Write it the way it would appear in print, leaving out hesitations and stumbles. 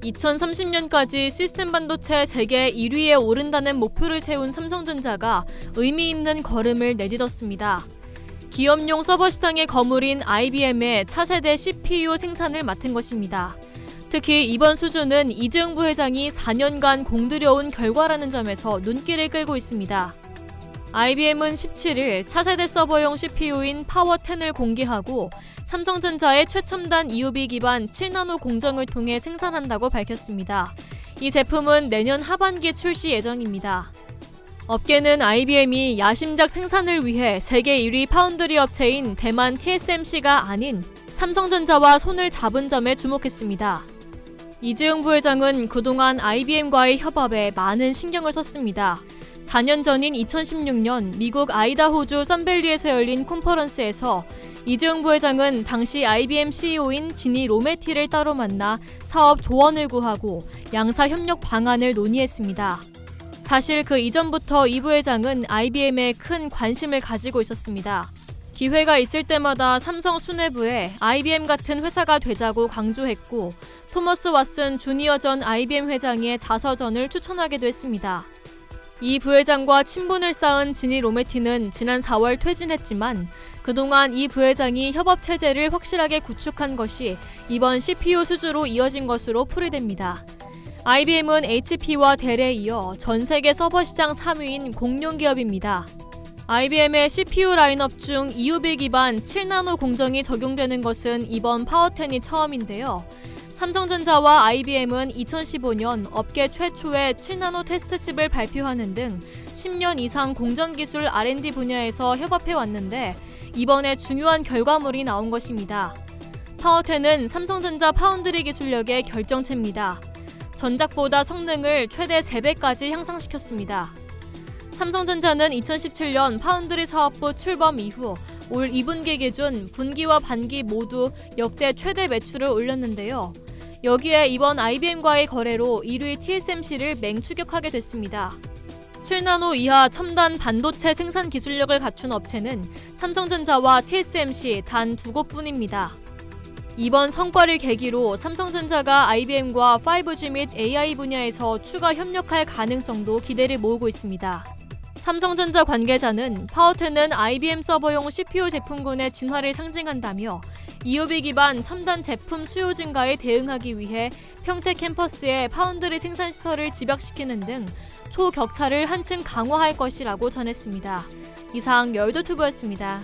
2030년까지 시스템 반도체 세계 1위에 오른다는 목표를 세운 삼성전자가 의미 있는 걸음을 내딛었습니다. 기업용 서버 시장의 거물인 IBM의 차세대 CPU 생산을 맡은 것입니다. 특히 이번 수주는 이재용 부회장이 4년간 공들여온 결과라는 점에서 눈길을 끌고 있습니다. IBM은 17일 차세대 서버용 CPU인 파워10을 공개하고 삼성전자의 최첨단 EUV 기반 7나노 공정을 통해 생산한다고 밝혔습니다. 이 제품은 내년 하반기에 출시 예정입니다. 업계는 IBM이 야심작 생산을 위해 세계 1위 파운드리 업체인 대만 TSMC가 아닌 삼성전자와 손을 잡은 점에 주목했습니다. 이재용 부회장은 그동안 IBM과의 협업에 많은 신경을 썼습니다. 4년 전인 2016년 미국 아이다호주 선밸리에서 열린 컨퍼런스에서 이재용 부회장은 당시 IBM CEO인 지니 로메티를 따로 만나 사업 조언을 구하고 양사 협력 방안을 논의했습니다. 사실 그 이전부터 이 부회장은 IBM에 큰 관심을 가지고 있었습니다. 기회가 있을 때마다 삼성 수뇌부에 IBM 같은 회사가 되자고 강조했고 토머스 왓슨 주니어 전 IBM 회장의 자서전을 추천하기도 했습니다. 이 부회장과 친분을 쌓은 지니 로메티는 지난 4월 퇴진했지만 그동안 이 부회장이 협업 체제를 확실하게 구축한 것이 이번 CPU 수주로 이어진 것으로 풀이됩니다. IBM은 HP와 델에 이어 전 세계 서버 시장 3위인 공룡 기업입니다. IBM의 CPU 라인업 중 EUV 기반 7나노 공정이 적용되는 것은 이번 파워10이 처음인데요. 삼성전자와 IBM은 2015년 업계 최초의 7나노 테스트 칩을 발표하는 등 10년 이상 공정기술 R&D 분야에서 협업해왔는데 이번에 중요한 결과물이 나온 것입니다. 파워10은 삼성전자 파운드리 기술력의 결정체입니다. 전작보다 성능을 최대 3배까지 향상시켰습니다. 삼성전자는 2017년 파운드리 사업부 출범 이후 올 2분기 기준 분기와 반기 모두 역대 최대 매출을 올렸는데요. 여기에 이번 IBM과의 거래로 1위 TSMC를 맹추격하게 됐습니다. 7나노 이하 첨단 반도체 생산 기술력을 갖춘 업체는 삼성전자와 TSMC 단 2곳뿐입니다. 이번 성과를 계기로 삼성전자가 IBM과 5G 및 AI 분야에서 추가 협력할 가능성도 기대를 모으고 있습니다. 삼성전자 관계자는 파워10은 IBM 서버용 CPU 제품군의 진화를 상징한다며 EUV 기반 첨단 제품 수요 증가에 대응하기 위해 평택 캠퍼스에 파운드리 생산 시설을 집약시키는 등 초격차를 한층 강화할 것이라고 전했습니다. 이상 열도튜브였습니다.